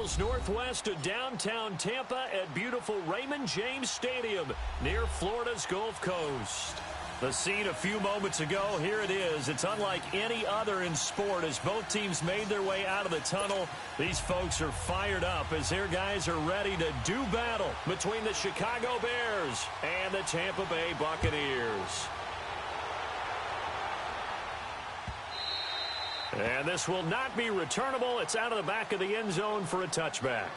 miles northwest of downtown Tampa at beautiful Raymond James Stadium near Florida's Gulf Coast. The scene a few moments ago, here it is. It's unlike any other in sport as both teams made their way out of the tunnel. These folks are fired up as their guys are ready to do battle between the Chicago Bears and the Tampa Bay Buccaneers. And this will not be returnable. It's out of the back of the end zone for a touchback.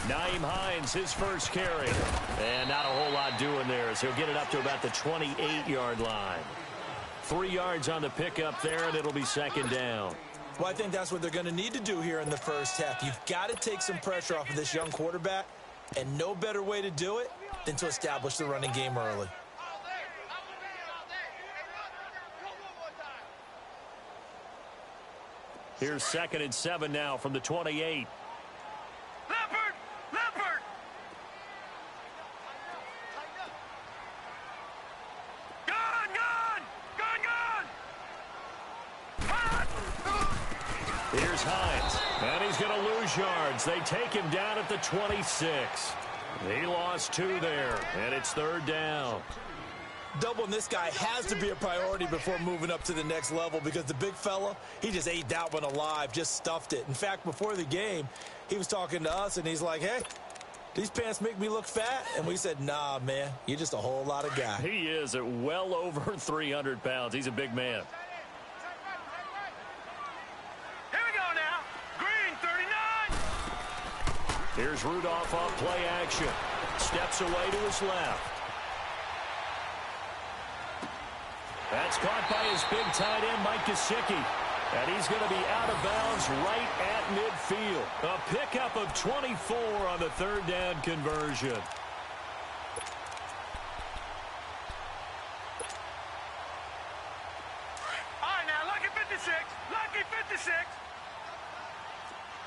Nyheim Hines, his first carry. And not a whole lot doing there as he'll get it up to about the 28-yard line. 3 yards on the pickup there, and it'll be second down. Well, I think that's what they're going to need to do here in the first half. You've got to take some pressure off of this young quarterback, and no better way to do it than to establish the running game early. Here's 2nd and 7 now from the 28. Here's Hines, and he's going to lose yards. They take him down at the 26. He lost 2 there, and it's 3rd down. Doubling this guy has to be a priority before moving up to the next level because the big fella, he just ate that one alive, just stuffed it. In fact, before the game, he was talking to us, and he's like, hey, these pants make me look fat. And we said, nah, man, you're just a whole lot of guy. He is at well over 300 pounds. He's a big man. Here's Rudolph off play action. Steps away to his left. That's caught by his big tight end, Mike Gesicki. And he's going to be out of bounds right at midfield. A pickup of 24 on the 3rd down conversion. All right, now, lucky 56. Lucky 56.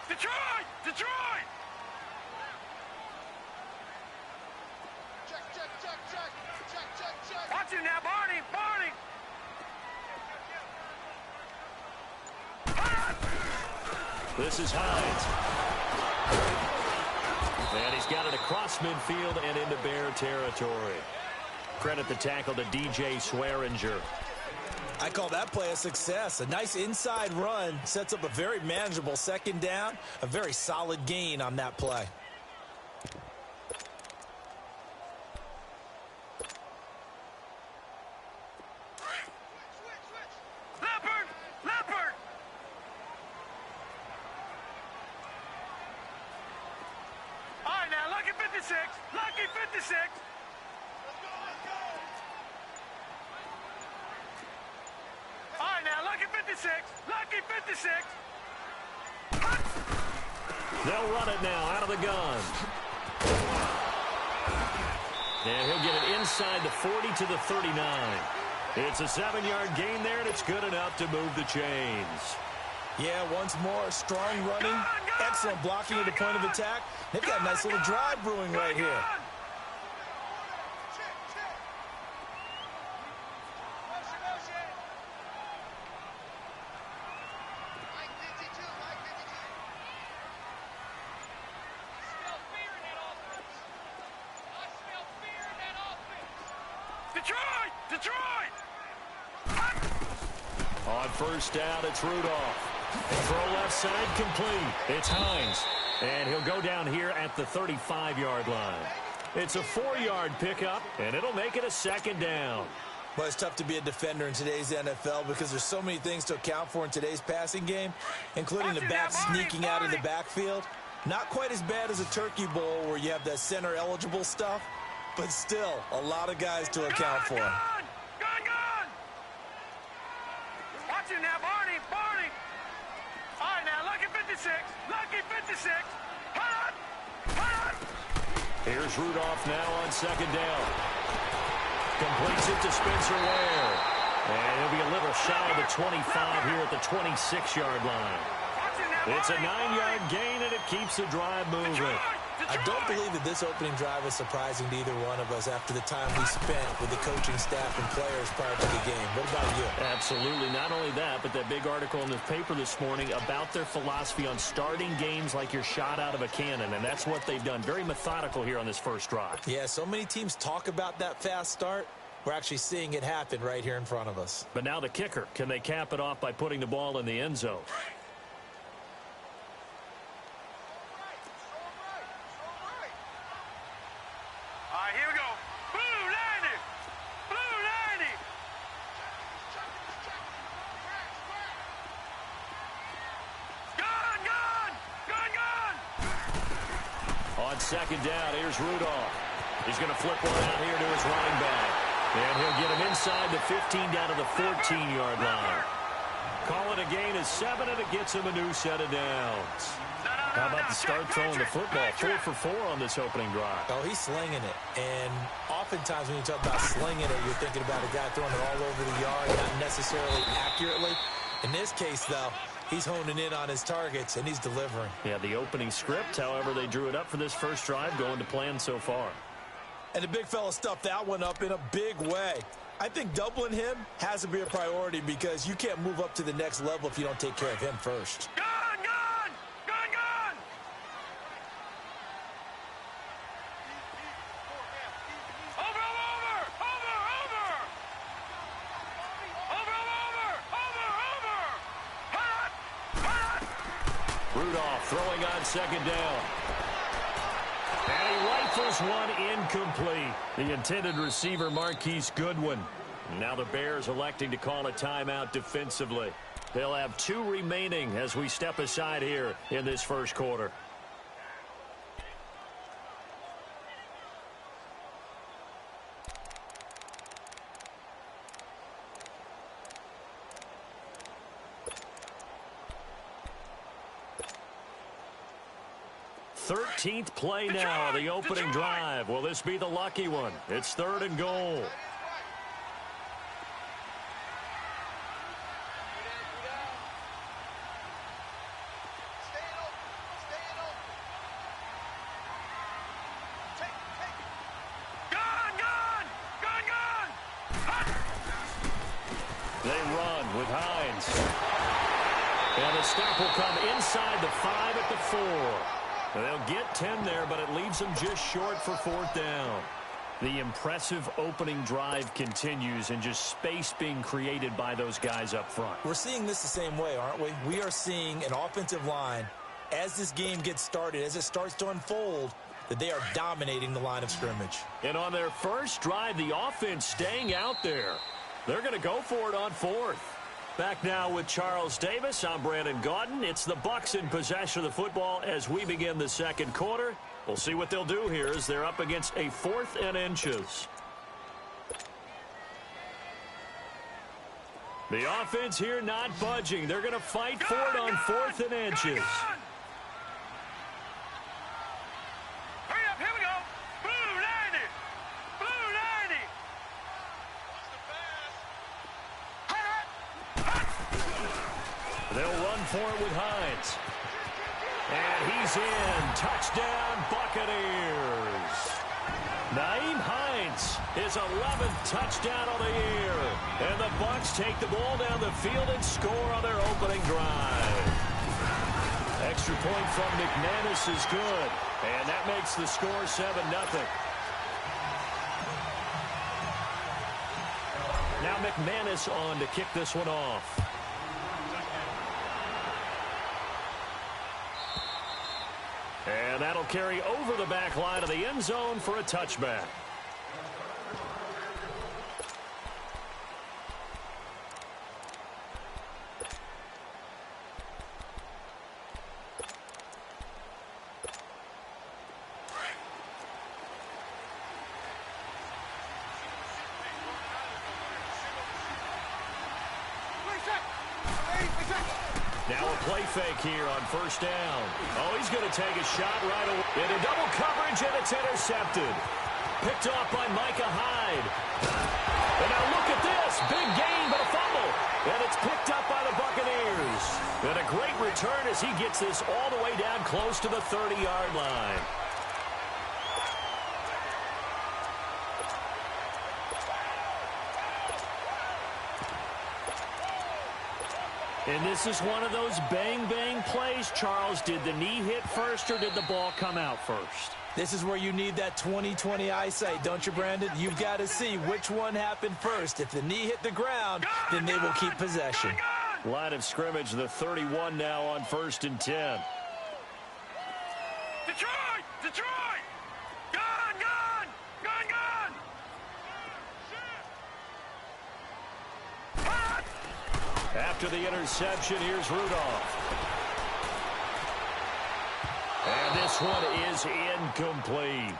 Detroit! Detroit! Watch him now, Barney! Barney! This is Hines. And he's got it across midfield and into Bear territory. Credit the tackle to DJ Swearinger. I call that play a success. A nice inside run sets up a very manageable 2nd down. A very solid gain on that play. Lucky 56. All right, now, lucky 56. Lucky 56. They'll run it now out of the gun. And he'll get it inside the 40 to the 39. It's a 7-yard gain there, and it's good enough to move the chains. Yeah, once more, strong running, excellent blocking at the point of attack. They've got a nice little drive brewing right here. Detroit! Detroit! On first down, it's Rudolph. Throw left side complete. It's Hines. And he'll go down here at the 35-yard line. It's a 4-yard pickup, and it'll make it a 2nd down. Well, it's tough to be a defender in today's NFL because there's so many things to account for in today's passing game, including the back sneaking out of the backfield. Not quite as bad as a turkey bowl where you have that center-eligible stuff, but still a lot of guys to account for. Gone! Watch it now, Barney! All right, now, lucky 56. Hot! Here's Rudolph now on second down. Completes it to Spencer Ware. And he'll be a little shy of the 25 here at the 26-yard line. It's a 9-yard gain, and it keeps the drive moving. I don't believe that this opening drive is surprising to either one of us after the time we spent with the coaching staff and players prior to the game. What about you? Absolutely. Not only that, but that big article in the paper this morning about their philosophy on starting games like you're shot out of a cannon, and that's what they've done. Very methodical here on this first drive. Yeah, so many teams talk about that fast start. We're actually seeing it happen right here in front of us. But now the kicker. Can they cap it off by putting the ball in the end zone? Here we go. Blue 90. Gone. On second down, here's Rudolph. He's going to flip one out here to his running back. And he'll get him inside the 15 down to the 14-yard line. Call it a gain of 7, and it gets him a new set of downs. How about the start throwing the football? 4 for 4 on this opening drive. Oh, he's slinging it. And oftentimes when you talk about slinging it, you're thinking about a guy throwing it all over the yard, not necessarily accurately. In this case, though, he's honing in on his targets, and he's delivering. Yeah, the opening script, however, they drew it up for this first drive, going to plan so far. And the big fella stuffed that one up in a big way. I think doubling him has to be a priority because you can't move up to the next level if you don't take care of him first. Gone. Rudolph throwing on second down. And he rifles one incomplete. The intended receiver, Marquise Goodwin. Now the Bears electing to call a timeout defensively. They'll have 2 remaining as we step aside here in this first quarter. Thirteenth play now, the opening drive. Will this be the lucky one? It's 3rd and goal. Gone. They run with Hines. And the stop will come inside the 5 at the 4. They'll get 10 there, but it leaves them just short for 4th down. The impressive opening drive continues, and just space being created by those guys up front. We're seeing this the same way, aren't we? We are seeing an offensive line, as this game gets started, as it starts to unfold, that they are dominating the line of scrimmage. And on their first drive, the offense staying out there. They're going to go for it on 4th. Back now with Charles Davis. I'm Brandon Gaudin. It's the Bucs in possession of the football as we begin the second quarter. We'll see what they'll do here as they're up against a 4th and inches. The offense here not budging. They're going to fight for it on 4th and inches. Hurry up, here we go. Blue 90. They'll run for it with Hines. And he's in. Touchdown, Buccaneers. Nyheim Hines, his 11th touchdown of the year. And the Bucs take the ball down the field and score on their opening drive. Extra point from McManus is good. And that makes the score 7-0. Now McManus on to kick this one off. And that'll carry over the back line of the end zone for a touchback. Now a play fake here on first down. Oh, he's going to take a shot right away. Into double coverage, and it's intercepted. Picked off by Micah Hyde. And now look at this. Big gain, but a fumble. And it's picked up by the Buccaneers. And a great return as he gets this all the way down close to the 30-yard line. And this is one of those bang-bang plays, Charles. Did the knee hit first or did the ball come out first? This is where you need that 20/20 eyesight, don't you, Brandon? You've got to see which one happened first. If the knee hit the ground, then they will keep possession. Line of scrimmage, the 31 now on 1st and 10. Detroit! Detroit! Gone! Gone! Gone! Gone! After the interception, here's Rudolph. And this one is incomplete.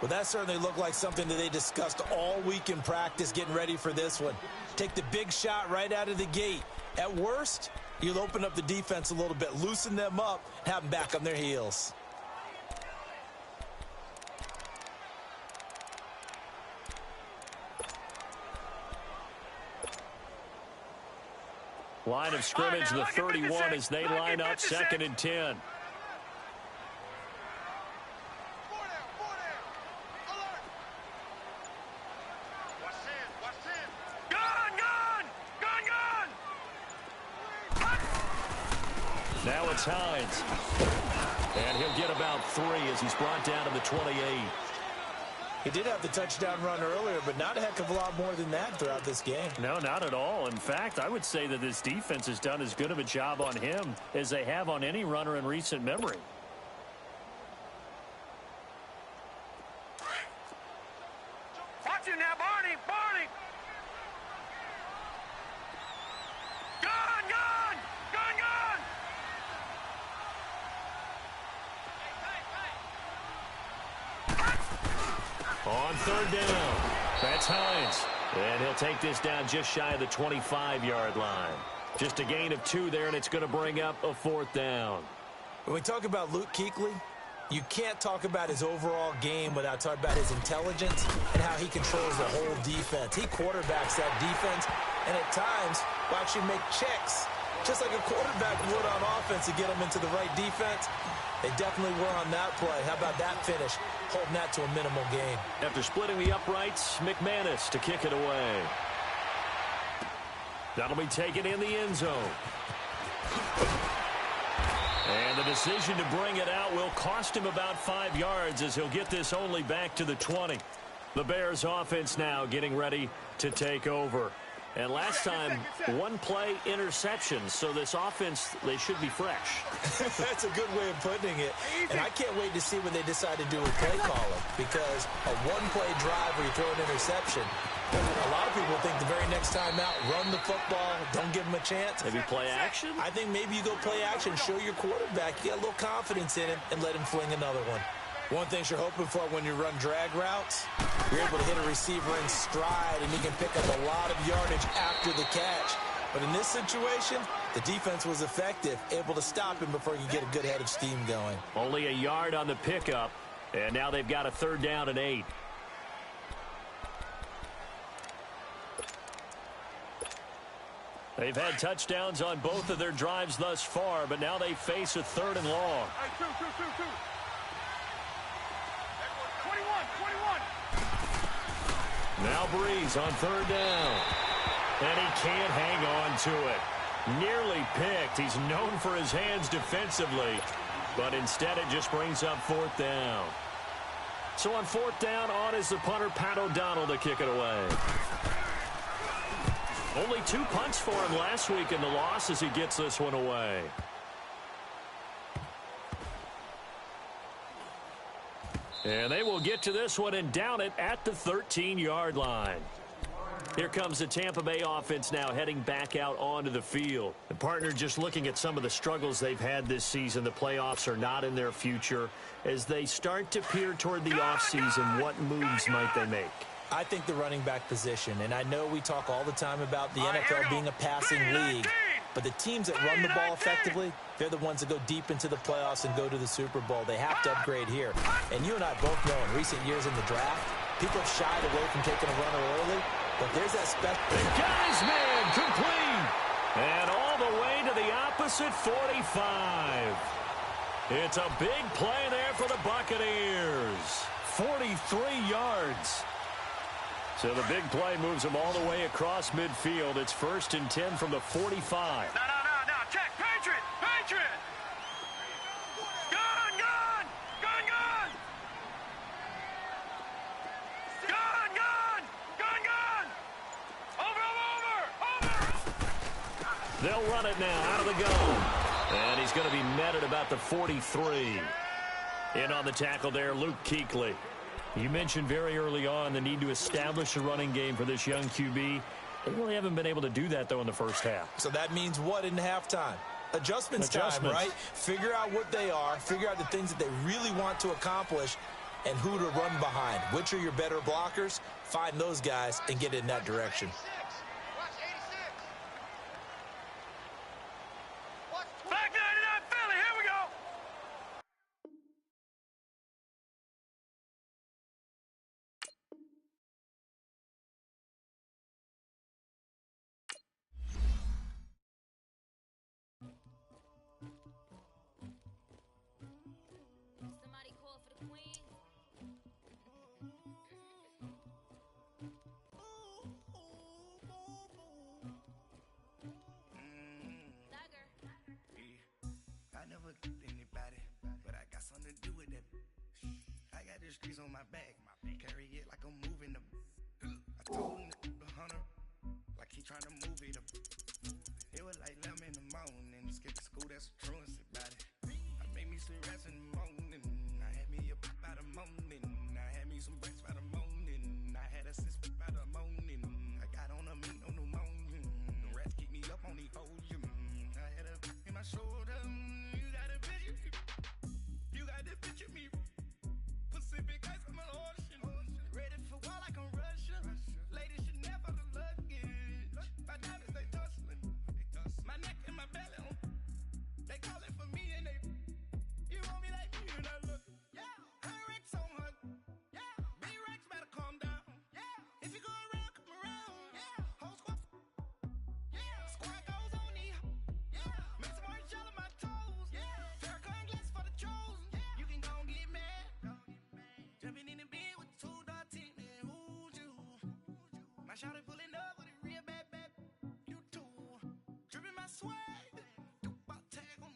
Well, that certainly looked like something that they discussed all week in practice getting ready for this one. Take the big shot right out of the gate. At worst, you'll open up the defense a little bit, loosen them up, have them back on their heels. Line of scrimmage, the 31 as they line up 2nd and 10. Now it's Hines. And he'll get about 3 as he's brought down to the 28. He did have the touchdown run earlier, but not a heck of a lot more than that throughout this game. No, not at all. In fact, I would say that this defense has done as good of a job on him as they have on any runner in recent memory. Watch it now, Barney! Barney! Gone! Gone! Gone! Gone! On 3rd down, that's Hines. And he'll take this down just shy of the 25-yard line. Just a gain of 2 there, and it's going to bring up a 4th down. When we talk about Luke Kuechly, you can't talk about his overall game without talking about his intelligence and how he controls the whole defense. He quarterbacks that defense, and at times will actually make checks, just like a quarterback would on offense to get them into the right defense. They definitely were on that play. How about that finish? Holding that to a minimal gain. After splitting the uprights, McManus to kick it away. That'll be taken in the end zone. And the decision to bring it out will cost him about 5 yards as he'll get this only back to the 20. The Bears offense now getting ready to take over. And last time, 1-play interception, so this offense, they should be fresh. That's a good way of putting it. And I can't wait to see what they decide to do with play calling, because a 1-play drive where you throw an interception, a lot of people think the very next time out, run the football, don't give them a chance. Maybe play action? I think maybe you go play action, show your quarterback, you get a little confidence in him, and let him fling another one. One thing you're hoping for when you run drag routes, you're able to hit a receiver in stride, and you can pick up a lot of yardage after the catch. But in this situation, the defense was effective, able to stop him before he could get a good head of steam going. Only a yard on the pickup, and now they've got a 3rd down and 8. They've had touchdowns on both of their drives thus far, but now they face a 3rd and long. Hey, two. 21. Now Breeze on 3rd down. And he can't hang on to it. Nearly picked. He's known for his hands defensively. But instead it just brings up 4th down. So on 4th down, on is the punter, Pat O'Donnell, to kick it away. Only 2 punts for him last week in the loss as he gets this one away. And they will get to this one and down it at the 13-yard line. Here comes the Tampa Bay offense now heading back out onto the field. The partner, just looking at some of the struggles they've had this season, the playoffs are not in their future. As they start to peer toward the offseason, what moves might they make? I think the running back position, and I know we talk all the time about the NFL being a passing league, But the teams that run the ball effectively, they're the ones that go deep into the playoffs and go to the Super Bowl. They have to upgrade here. And you and I both know in recent years in the draft, people have shied away from taking a runner early, but there's that special. They got his man complete. And all the way to the opposite 45. It's a big play there for the Buccaneers. 43 yards. So the big play moves them all the way across midfield. It's 1st and 10 from the 45. No. Check. Patriot. Gun. Over. They'll run it now out of the gun. And he's going to be met at about the 43. In on the tackle there, Luke Kuechly. You mentioned very early on the need to establish a running game for this young QB. They really haven't been able to do that, though, in the first half. So that means what in halftime? Adjustments time, right? Figure out what they are, figure out the things that they really want to accomplish, and who to run behind. Which are your better blockers? Find those guys and get in that direction. Back 99 Philly. Here we go. Somebody call for the queen. Tiger. I never get anybody, but I got something to do with that. I got the streets on my back, carry it like I'm moving them. I told him the hunter, like he trying to move it up. It was like 11 in the morning, skip to school, that's a truancy about it. I made me some rest in the morning, I had me up by the morning, I had me some breaks by the morning, I had a sis by the morning, I got on a meat on the morning, the rats keep me up on the ocean, I had a in my shoulder, you got a picture me, Pacific ice on my ocean, ready for war like I'm Russian, ladies should never the luggage, my diamonds they tussling, my neck and my belly on, they calling for me and they, you want me like me and I look, yeah, her Rex on her, yeah, B-Rex better calm down, yeah, if you go around, come around, yeah, whole squad, yeah, squad goes on me, yeah, make some orange gel on my toes, yeah, Farrakhan glass for the trolls, yeah, you can go and get mad, jumping in the bed with 2 dark teeth, and who's you, my shawty pulling up with a real bad, you too, dripping my swag, Dubai tag on,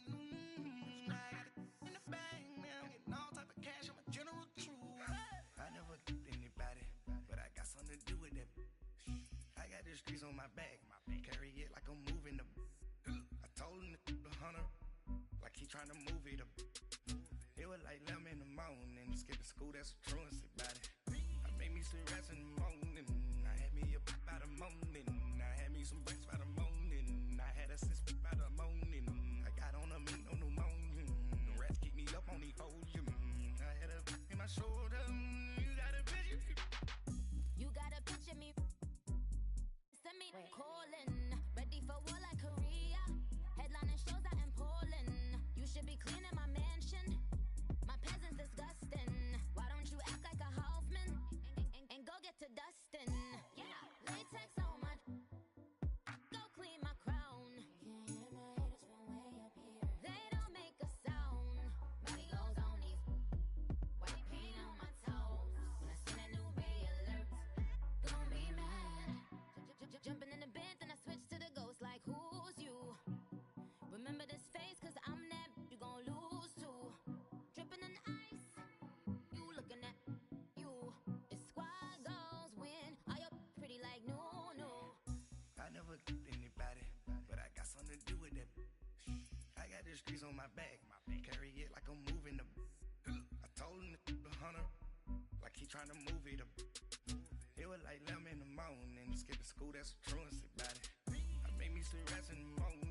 I got it in the bag now, getting all type of cash, I'm a general true, I never get anybody, but I got something to do with that, I got the streets on my back, carry it like I'm moving them, I told him the hunter, like he trying to move it up, it was like 11 in the morning, skip to school, that's a truancy about it, I made me some rest in the morning, I had me up by the morning, I had me some breaks by the morning, I had a sis by the morning, I got on a meat on the morning, the rats keep me up on the ocean, I had a in my shoulder, you got a picture me, send me calling, ready for war like Korea, headlining shows out in Poland, you should be cleaning my mansion, my peasants disgusting, why don't you act like a Hoffman, and go get to dustin', yeah, latex on my, go clean my crown, can't hear my haters from way up here, they don't make a sound, money goes on these, white paint on my toes, when I send a new re-alert, gon' be mad, jumping in the bed, then I switch to the ghost like who's you, remember this face cause I'm that, you gon' lose too, dripping in ice, you looking at, you, it's squad goals win, are you pretty like no. I never get anybody, but I got something to do with that, I got the streets on my back, carry it like I'm moving them, I told him the hunter, like he trying to move it up, it was like 11 in the morning, skip to school, that's a truancy about it, I made me some rest in the morning,